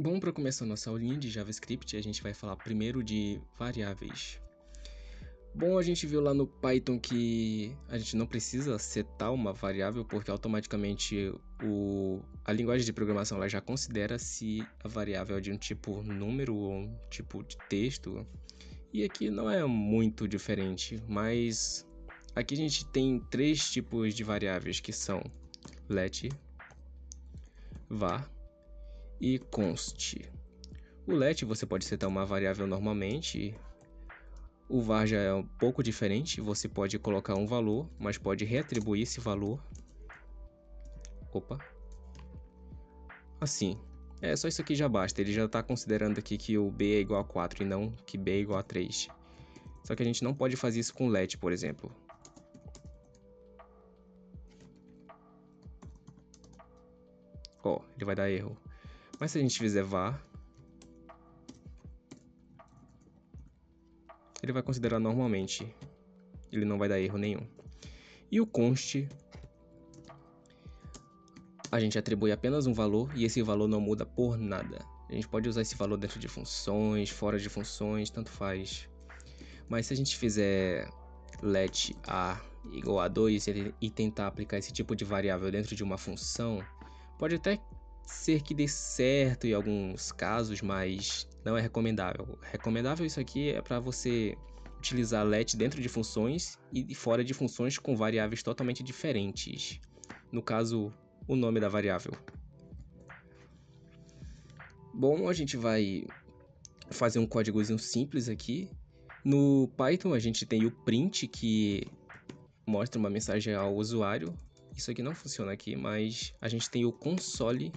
Bom, para começar nossa aulinha de JavaScript, a gente vai falar primeiro de variáveis. Bom, a gente viu lá no Python que a gente não precisa setar uma variável, porque automaticamente a linguagem de programação ela já considera se a variável é de um tipo número ou um tipo de texto. E aqui não é muito diferente, mas aqui a gente tem três tipos de variáveis que são let, var e const. O let você pode setar uma variável normalmente. O var já é um pouco diferente, você pode colocar um valor, mas pode reatribuir esse valor. Assim. Só isso aqui já basta, ele já está considerando aqui que o b é igual a 4 e não que b é igual a 3. Só que a gente não pode fazer isso com let, por exemplo. Ele vai dar erro. Mas se a gente fizer var, ele vai considerar normalmente. Ele não vai dar erro nenhum. E o const, a gente atribui apenas um valor e esse valor não muda por nada. A gente pode usar esse valor dentro de funções, fora de funções, tanto faz. Mas se a gente fizer let a igual a 2 e tentar aplicar esse tipo de variável dentro de uma função, pode até ser que dê certo em alguns casos, mas não é recomendável. Recomendável isso aqui é para você utilizar let dentro de funções e fora de funções com variáveis totalmente diferentes. No caso, o nome da variável. Bom, a gente vai fazer um códigozinho simples aqui. No Python a gente tem o print, que mostra uma mensagem ao usuário. Isso aqui não funciona aqui, mas a gente tem o console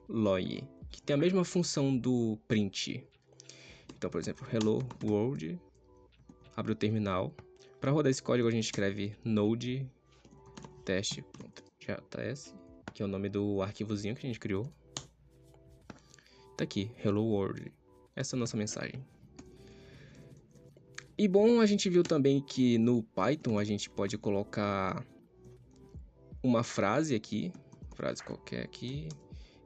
log, que tem a mesma função do print. Então, por exemplo, hello world, abre o terminal. Para rodar esse código a gente escreve node test.js, que é o nome do arquivozinho que a gente criou. Tá aqui, hello world. Essa é a nossa mensagem. E bom, a gente viu também que no Python a gente pode colocar uma frase aqui, frase qualquer aqui,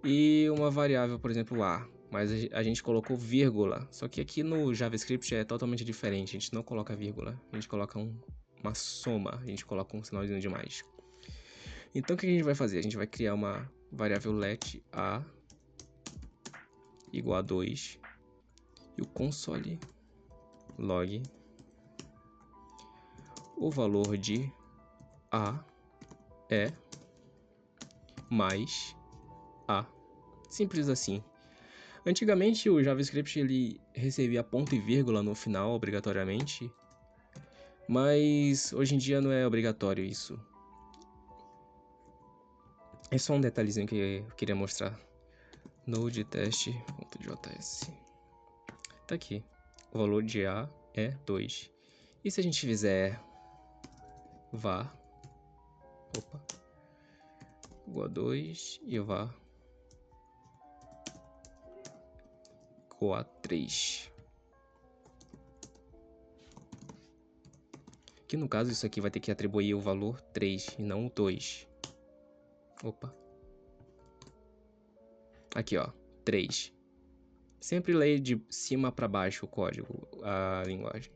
e uma variável, por exemplo, a, mas a gente colocou vírgula, só que aqui no JavaScript é totalmente diferente, a gente não coloca vírgula, a gente coloca uma soma, a gente coloca um sinalzinho de mais. Então o que a gente vai fazer? A gente vai criar uma variável let a igual a 2 e o console log o valor de a é mais a. Simples assim. Antigamente o JavaScript ele recebia ponto e vírgula no final obrigatoriamente, mas hoje em dia não é obrigatório isso. É só um detalhezinho que eu queria mostrar. Node test.js. Tá aqui. O valor de a é 2. E se a gente fizer var igual a 2 e var igual a 3. Que no caso isso aqui vai ter que atribuir o valor 3 e não o 2. Aqui ó, 3. Sempre leia de cima para baixo o código, a linguagem.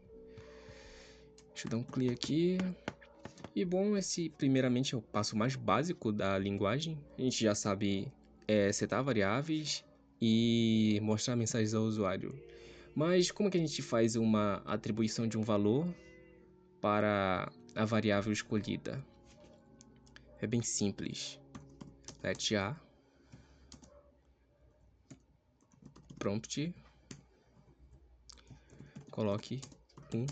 Deixa eu dar um clear aqui. E bom, esse primeiramente é o passo mais básico da linguagem. A gente já sabe setar variáveis e mostrar mensagens ao usuário. Mas como que a gente faz uma atribuição de um valor para a variável escolhida? É bem simples. Let a prompt coloque um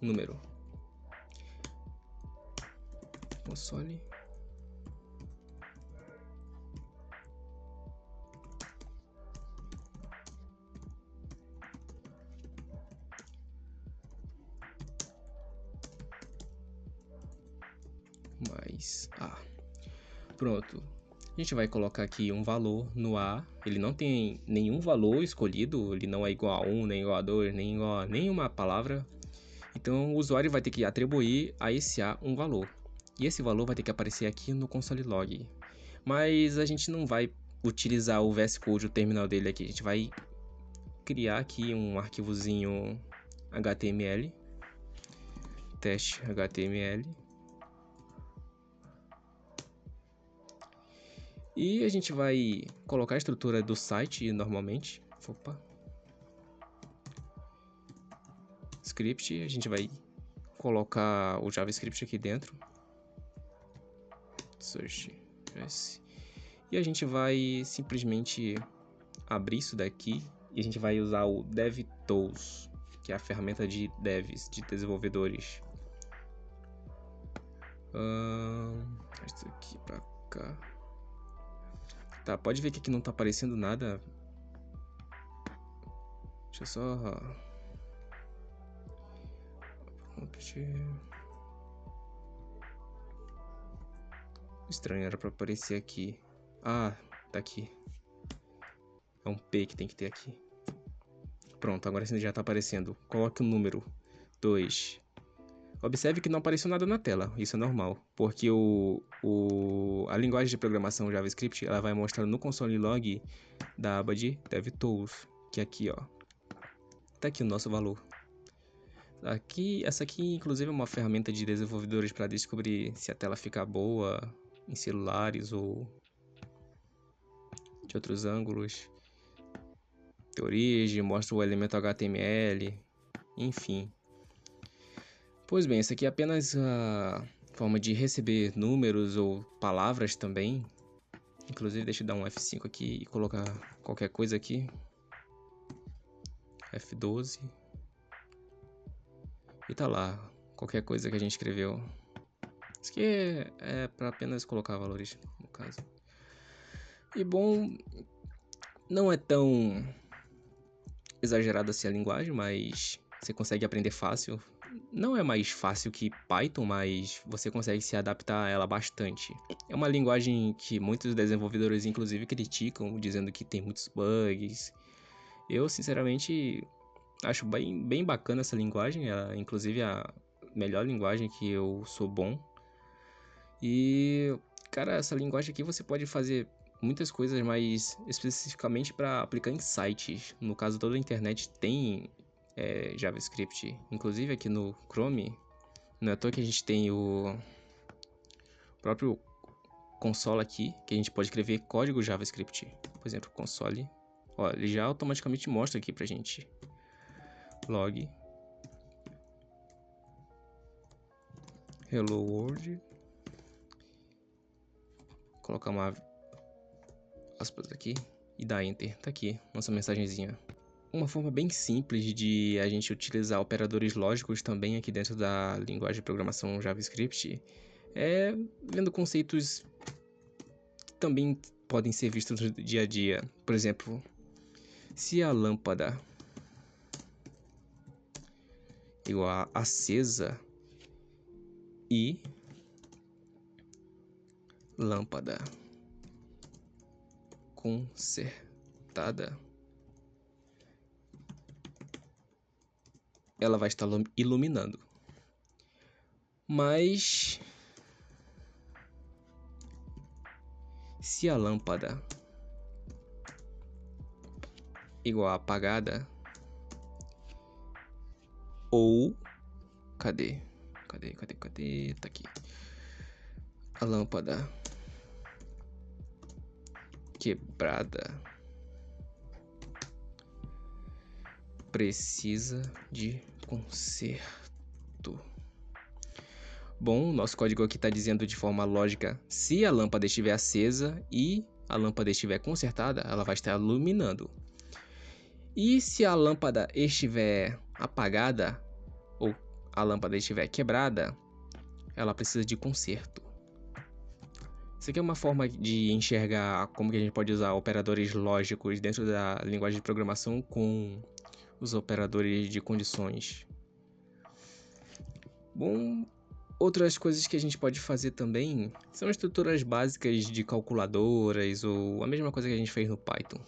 número. Console mais a. Pronto. A gente vai colocar aqui um valor no a. Ele não tem nenhum valor escolhido, ele não é igual a 1, nem igual a 2, nem igual a nenhuma palavra. Então o usuário vai ter que atribuir a esse a um valor. E esse valor vai ter que aparecer aqui no console log. Mas a gente não vai utilizar o VS Code, o terminal dele aqui. A gente vai criar aqui um arquivozinho HTML, teste HTML. E a gente vai colocar a estrutura do site normalmente. Opa. Script, a gente vai colocar o JavaScript aqui dentro. Search. E a gente vai simplesmente abrir isso daqui e a gente vai usar o DevTools, que é a ferramenta de devs, de desenvolvedores. Isso aqui pra cá. Tá, pode ver que aqui não tá aparecendo nada. Deixa eu só... Estranho, era pra aparecer aqui. Ah, tá aqui. É um P que tem que ter aqui. Pronto, agora sim já tá aparecendo. Coloque o número 2. Observe que não apareceu nada na tela, isso é normal, porque a linguagem de programação JavaScript ela vai mostrar no console log da aba de DevTools, que é aqui, ó. Tá aqui o nosso valor. Essa aqui, inclusive, é uma ferramenta de desenvolvedores para descobrir se a tela fica boa em celulares ou de outros ângulos. De origem, mostra o elemento HTML, enfim. Pois bem, essa aqui é apenas a forma de receber números ou palavras também. Inclusive, deixa eu dar um F5 aqui e colocar qualquer coisa aqui. F12. E tá lá, qualquer coisa que a gente escreveu. Isso aqui é para apenas colocar valores, no caso. E bom, não é tão exagerada assim a linguagem, mas você consegue aprender fácil. Não é mais fácil que Python, mas você consegue se adaptar a ela bastante. É uma linguagem que muitos desenvolvedores inclusive criticam, dizendo que tem muitos bugs. Eu, sinceramente, acho bem bacana essa linguagem. É, inclusive, a melhor linguagem que eu sou bom. E, cara, essa linguagem aqui você pode fazer muitas coisas, mas especificamente para aplicar em sites. No caso, toda a internet tem JavaScript. Inclusive aqui no Chrome, não é à toa que a gente tem o próprio console aqui, que a gente pode escrever código JavaScript. Por exemplo, console. Ó, ele já automaticamente mostra aqui pra gente. Log. Hello World. Colocar uma aspas aqui e dar Enter. Tá aqui, nossa mensagenzinha. Uma forma bem simples de a gente utilizar operadores lógicos também aqui dentro da linguagem de programação JavaScript é vendo conceitos que também podem ser vistos no dia a dia. Por exemplo, se a lâmpada igual a acesa e lâmpada consertada, ela vai estar iluminando. Mas se a lâmpada igual a apagada ou cadê? Tá aqui. A lâmpada quebrada precisa de conserto. Bom, nosso código aqui está dizendo de forma lógica, se a lâmpada estiver acesa e a lâmpada estiver consertada, ela vai estar iluminando. E se a lâmpada estiver apagada ou a lâmpada estiver quebrada, ela precisa de conserto. Isso aqui é uma forma de enxergar como que a gente pode usar operadores lógicos dentro da linguagem de programação com os operadores de condições. Bom, outras coisas que a gente pode fazer também são estruturas básicas de calculadoras ou a mesma coisa que a gente fez no Python.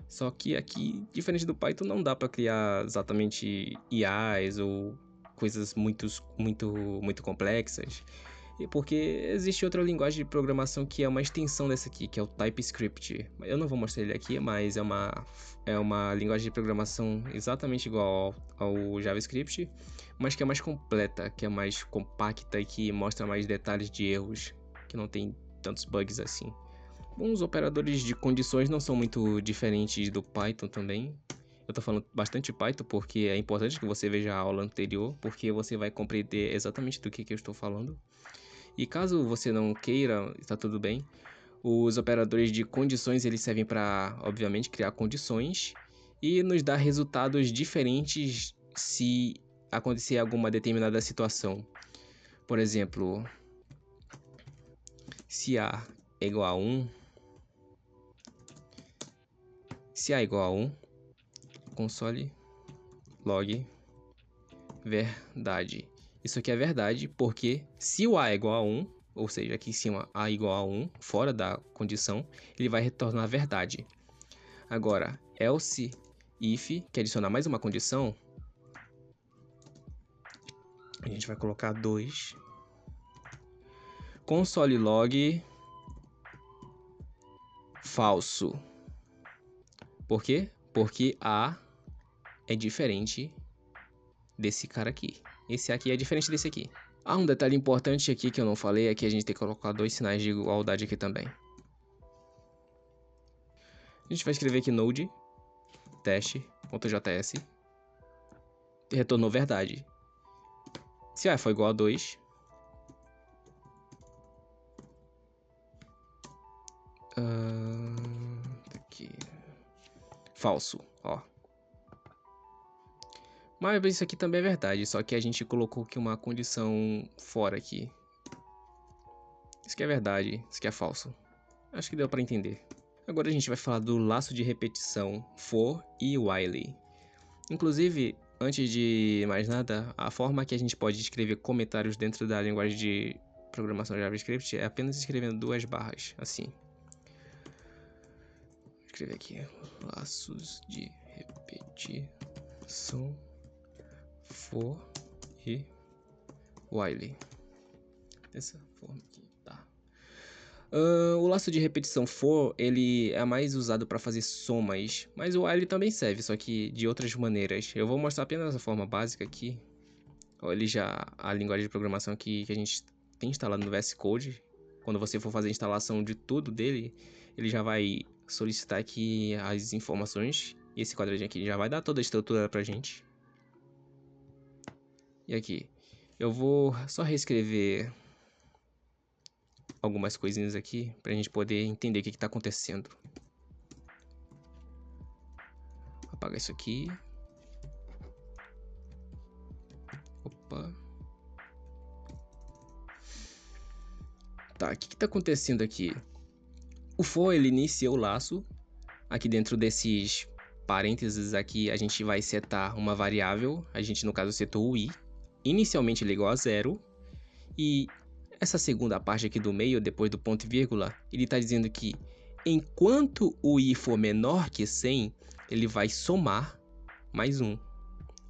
Só que aqui, diferente do Python, não dá para criar exatamente IAs ou coisas muito complexas. Porque existe outra linguagem de programação que é uma extensão dessa aqui, que é o TypeScript. Eu não vou mostrar ele aqui, mas é uma linguagem de programação exatamente igual ao JavaScript, mas que é mais completa, que é mais compacta e que mostra mais detalhes de erros, que não tem tantos bugs assim. Bom, os operadores de condições não são muito diferentes do Python também. Eu tô falando bastante Python porque é importante que você veja a aula anterior, porque você vai compreender exatamente do que eu estou falando. E caso você não queira, está tudo bem. Os operadores de condições eles servem para, obviamente, criar condições e nos dar resultados diferentes se acontecer alguma determinada situação. Por exemplo, se A é igual a 1, se A é igual a 1, console log verdade. Isso aqui é verdade porque se o A é igual a 1, ou seja, aqui em cima A igual a 1, fora da condição, ele vai retornar verdade. Agora, else if, que adicionar mais uma condição, a gente vai colocar 2. Console log falso. Por quê? Porque A é diferente desse cara aqui. Esse aqui é diferente desse aqui. Ah, um detalhe importante aqui que eu não falei é que a gente tem que colocar 2 sinais de igualdade aqui também. A gente vai escrever aqui node teste.js retornou verdade. Se A for igual a 2, aqui. Falso, ó. Mas isso aqui também é verdade, só que a gente colocou aqui uma condição fora aqui. Isso aqui é verdade, isso aqui é falso. Acho que deu para entender. Agora a gente vai falar do laço de repetição for e while. Inclusive, antes de mais nada, a forma que a gente pode escrever comentários dentro da linguagem de programação JavaScript é apenas escrevendo 2 barras, assim. Vou escrever aqui, laços de repetição for e while. Dessa forma aqui, tá. O laço de repetição for, ele é mais usado para fazer somas, mas o while também serve, só que de outras maneiras. Eu vou mostrar apenas a forma básica aqui. A linguagem de programação que a gente tem instalado no VS Code. Quando você for fazer a instalação de tudo dele, ele já vai solicitar aqui as informações. E esse quadradinho aqui já vai dar toda a estrutura pra gente. E aqui, eu vou só reescrever algumas coisinhas aqui pra gente poder entender o que tá acontecendo. Apagar isso aqui. Opa. Tá, o que tá acontecendo aqui? O for, ele inicia o laço. Aqui dentro desses parênteses aqui, a gente vai setar uma variável. A gente, no caso, setou o i. Inicialmente ele é igual a 0. E essa segunda parte aqui do meio, depois do ponto e vírgula, ele está dizendo que enquanto o i for menor que 100, ele vai somar mais 1.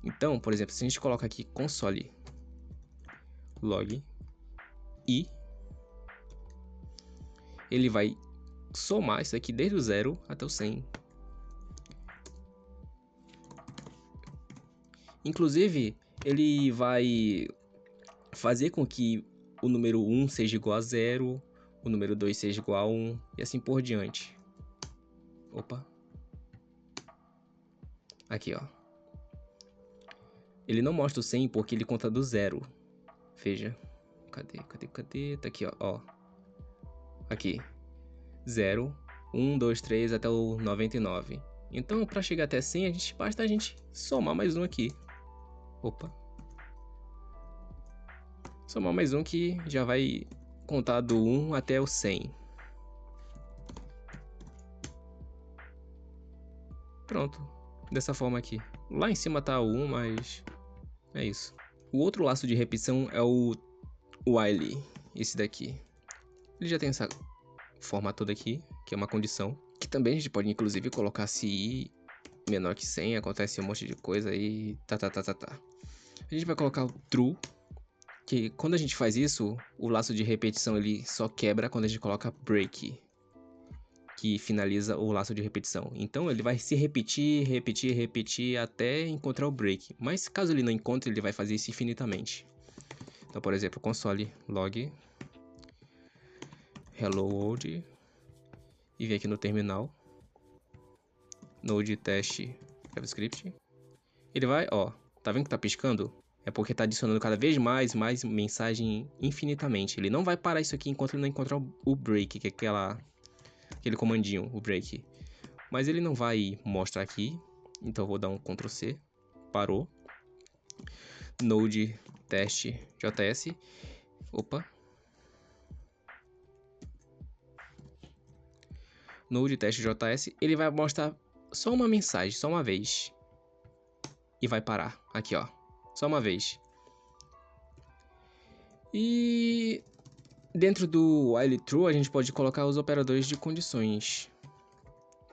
Então, por exemplo, se a gente coloca aqui console log i, ele vai somar isso aqui desde o 0 até o 100. Inclusive, ele vai fazer com que o número 1 seja igual a 0, o número 2 seja igual a 1 e assim por diante. Opa. Aqui, ó. Ele não mostra o 100 porque ele conta do 0. Veja. Cadê? Tá aqui, ó. Aqui. 0, 1, 2, 3 até o 99. Então, para chegar até 100, basta a gente somar mais um aqui. Opa. Somar mais um que já vai contar do 1 até o 100. Pronto. Dessa forma aqui. Lá em cima tá o 1, mas é isso. O outro laço de repetição é o while. Esse daqui. Ele já tem essa forma toda aqui, que é uma condição. Que também a gente pode, inclusive, colocar se i menor que 100, acontece um monte de coisa aí. Tá. A gente vai colocar o true que quando a gente faz isso, o laço de repetição ele só quebra quando a gente coloca break, que finaliza o laço de repetição. Então ele vai se repetir, repetir, repetir até encontrar o break. Mas caso ele não encontre, ele vai fazer isso infinitamente. Então, por exemplo, console log hello world e vem aqui no terminal node teste javascript. Ele vai, ó, tá vendo que tá piscando? É porque tá adicionando cada vez mais mensagem infinitamente. Ele não vai parar isso aqui enquanto ele não encontrar o break, que é aquele comandinho, o break. Mas ele não vai mostrar aqui, então eu vou dar um Ctrl C, parou. Node teste JS, opa. Node teste JS, ele vai mostrar só uma mensagem, só uma vez. E vai parar, aqui ó, só uma vez. E dentro do while true a gente pode colocar os operadores de condições,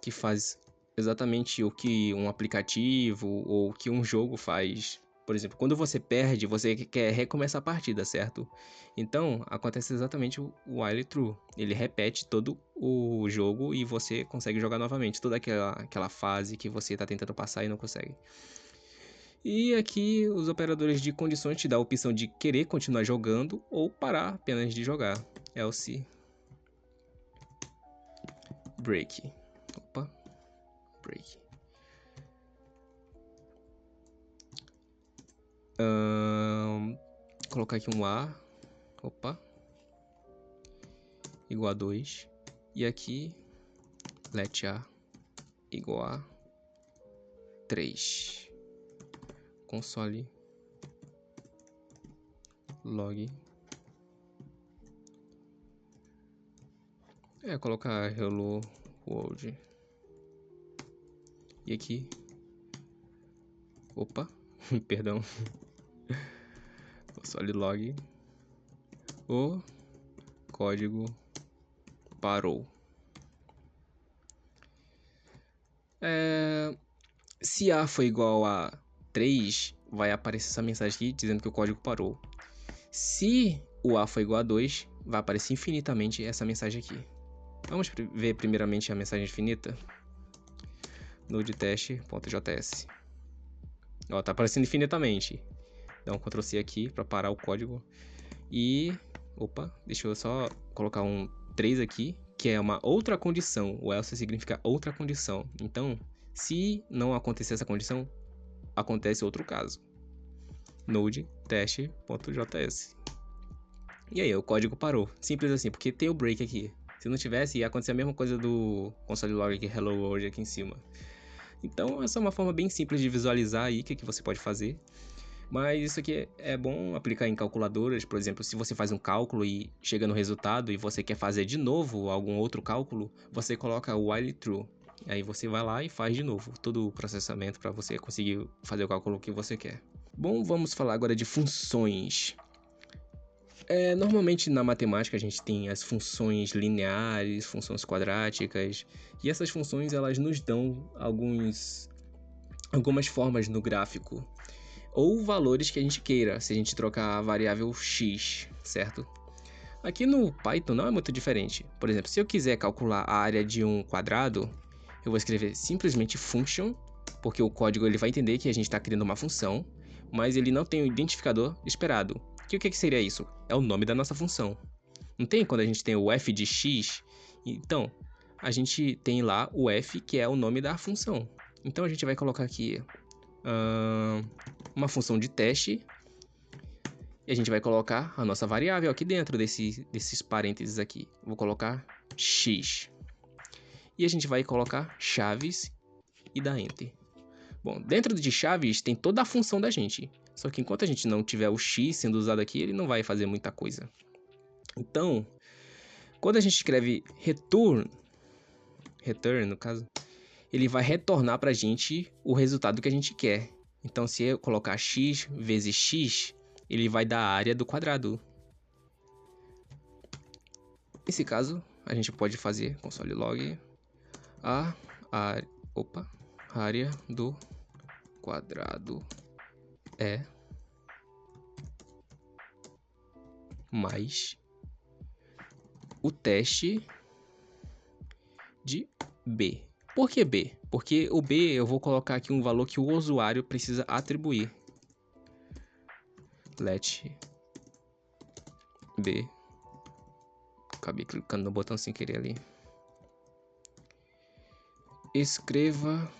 que faz exatamente o que um aplicativo ou o que um jogo faz. Por exemplo, quando você perde, você quer recomeçar a partida, certo? Então, acontece exatamente o while true. Ele repete todo o jogo e você consegue jogar novamente. Toda aquela fase que você está tentando passar e não consegue. E aqui, os operadores de condições te dão a opção de querer continuar jogando ou parar apenas de jogar. Else break. Opa. Break. Colocar aqui um A, opa, igual a 2, e aqui let A igual a 3, console log, colocar hello world, e aqui, opa, perdão, console log, o código parou. Se A foi igual a 3, vai aparecer essa mensagem aqui dizendo que o código parou. Se o A foi igual a 2, vai aparecer infinitamente essa mensagem aqui. Vamos ver primeiramente a mensagem infinita. Node teste.js. Ó, tá aparecendo infinitamente. Dá um Ctrl C aqui para parar o código. E, opa, deixa eu só colocar um 3 aqui, que é uma outra condição. O else significa outra condição. Então, se não acontecer essa condição, acontece outro caso. Node teste.js. E aí, o código parou. Simples assim, porque tem o break aqui. Se não tivesse, ia acontecer a mesma coisa do console log aqui, hello world aqui em cima. Então, essa é uma forma bem simples de visualizar aí o que você pode fazer. Mas isso aqui é bom aplicar em calculadoras. Por exemplo, se você faz um cálculo e chega no resultado e você quer fazer de novo algum outro cálculo, você coloca o while true. Aí você vai lá e faz de novo todo o processamento para você conseguir fazer o cálculo que você quer. Bom, vamos falar agora de funções. Normalmente na matemática a gente tem as funções lineares, funções quadráticas, e essas funções elas nos dão algumas formas no gráfico, ou valores que a gente queira, se a gente trocar a variável x, certo? Aqui no Python não é muito diferente. Por exemplo, se eu quiser calcular a área de um quadrado, eu vou escrever simplesmente function, porque o código ele vai entender que a gente está criando uma função, mas ele não tem o identificador esperado. Que o que seria isso? É o nome da nossa função. Não tem quando a gente tem o f de x? Então, a gente tem lá o f, que é o nome da função. Então, a gente vai colocar aqui uma função de teste. E a gente vai colocar a nossa variável aqui dentro desses parênteses aqui. Vou colocar x. E a gente vai colocar chaves e dar enter. Bom, dentro de chaves tem toda a função da gente. Só que enquanto a gente não tiver o x sendo usado aqui, ele não vai fazer muita coisa. Então, quando a gente escreve return no caso, ele vai retornar para a gente o resultado que a gente quer. Então, se eu colocar x vezes x, ele vai dar a área do quadrado. Nesse caso, a gente pode fazer console log a área do quadrado é mais o teste de B. Por que B? Porque o B eu vou colocar aqui um valor que o usuário precisa atribuir. Let B. Acabei clicando no botão sem querer ali. Escreva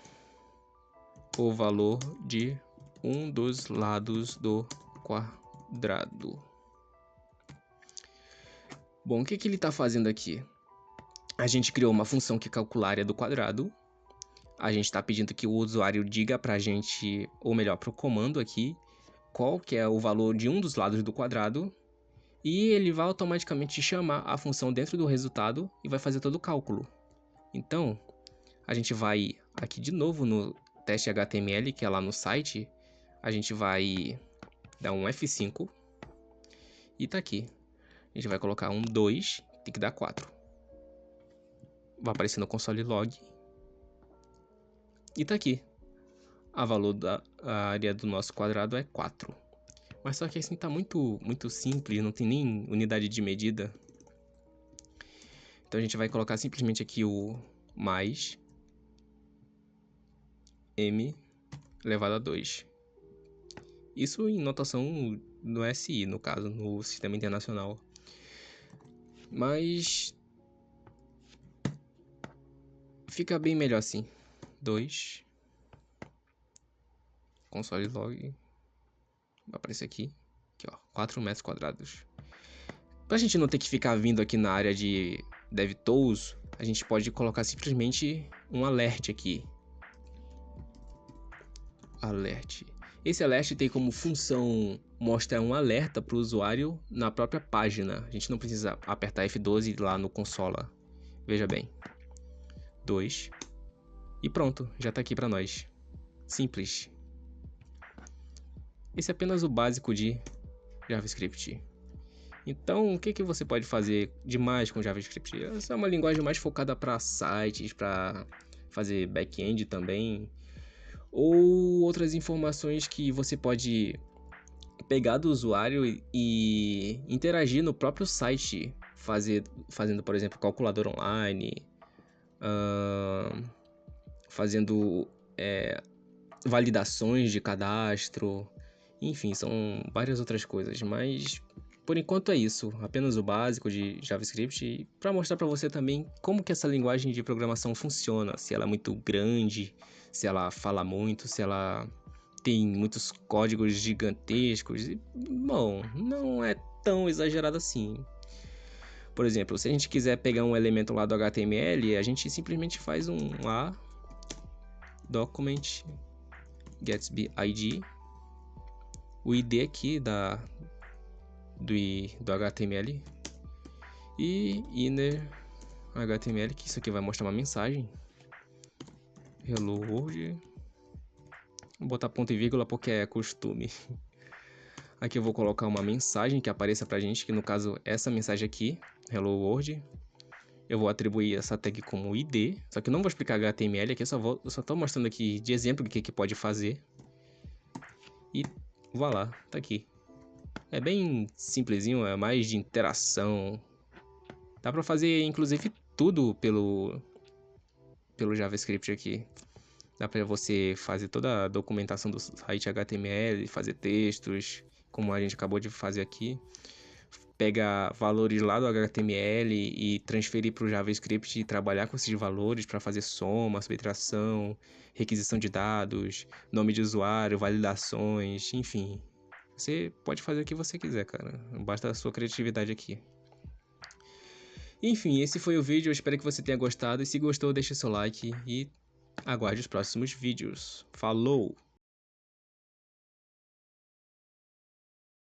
o valor de um dos lados do quadrado. Bom, o que ele está fazendo aqui? A gente criou uma função que calcula a área do quadrado. A gente está pedindo que o usuário diga para a gente, ou melhor, para o comando aqui, qual que é o valor de um dos lados do quadrado. E ele vai automaticamente chamar a função dentro do resultado e vai fazer todo o cálculo. Então, a gente vai aqui de novo no teste HTML, que é lá no site. A gente vai dar um F5 e tá aqui. A gente vai colocar um 2, tem que dar 4. Vai aparecer no console log. E tá aqui. A valor da área do nosso quadrado é 4. Mas só que assim tá muito simples, não tem nem unidade de medida. Então a gente vai colocar simplesmente aqui o mais m elevado a 2. Isso em notação no SI, no caso, no Sistema Internacional. Mas fica bem melhor assim. 2 console log vai aparecer aqui, ó, 4 metros quadrados. Pra gente não ter que ficar vindo aqui na área de DevTools, a gente pode colocar simplesmente um alert aqui. Alert. Esse alert tem como função mostrar um alerta para o usuário na própria página. A gente não precisa apertar F12 lá no console. Veja bem. 2. E pronto, já está aqui para nós. Simples. Esse é apenas o básico de JavaScript. Então, o que você pode fazer demais com JavaScript? Essa é uma linguagem mais focada para sites, para fazer back-end também. Ou outras informações que você pode pegar do usuário e interagir no próprio site, fazendo, por exemplo, calculador online, fazendo validações de cadastro, enfim, são várias outras coisas, mas por enquanto é isso, apenas o básico de JavaScript, para mostrar para você também como que essa linguagem de programação funciona, se ela é muito grande, se ela fala muito, se ela tem muitos códigos gigantescos. E, bom, não é tão exagerado assim. Por exemplo, se a gente quiser pegar um elemento lá do HTML, a gente simplesmente faz um A document Gatsby ID, o ID aqui do HTML e inner HTML, que isso aqui vai mostrar uma mensagem. Hello World. Vou botar ponto e vírgula porque é costume. Aqui eu vou colocar uma mensagem que apareça pra gente, que no caso essa mensagem aqui, Hello World. Eu vou atribuir essa tag como ID, só que eu não vou explicar HTML aqui, eu só tô mostrando aqui de exemplo o que pode fazer. E vá lá, tá aqui. É bem simplesinho, é mais de interação. Dá pra fazer inclusive tudo pelo JavaScript aqui. Dá pra você fazer toda a documentação do site HTML, fazer textos, como a gente acabou de fazer aqui. Pega valores lá do HTML e transferir para o JavaScript e trabalhar com esses valores para fazer soma, subtração, requisição de dados, nome de usuário, validações, enfim. Você pode fazer o que você quiser, cara. Basta a sua criatividade aqui. Enfim, esse foi o vídeo. Eu espero que você tenha gostado. E se gostou, deixe seu like e aguarde os próximos vídeos. Falou!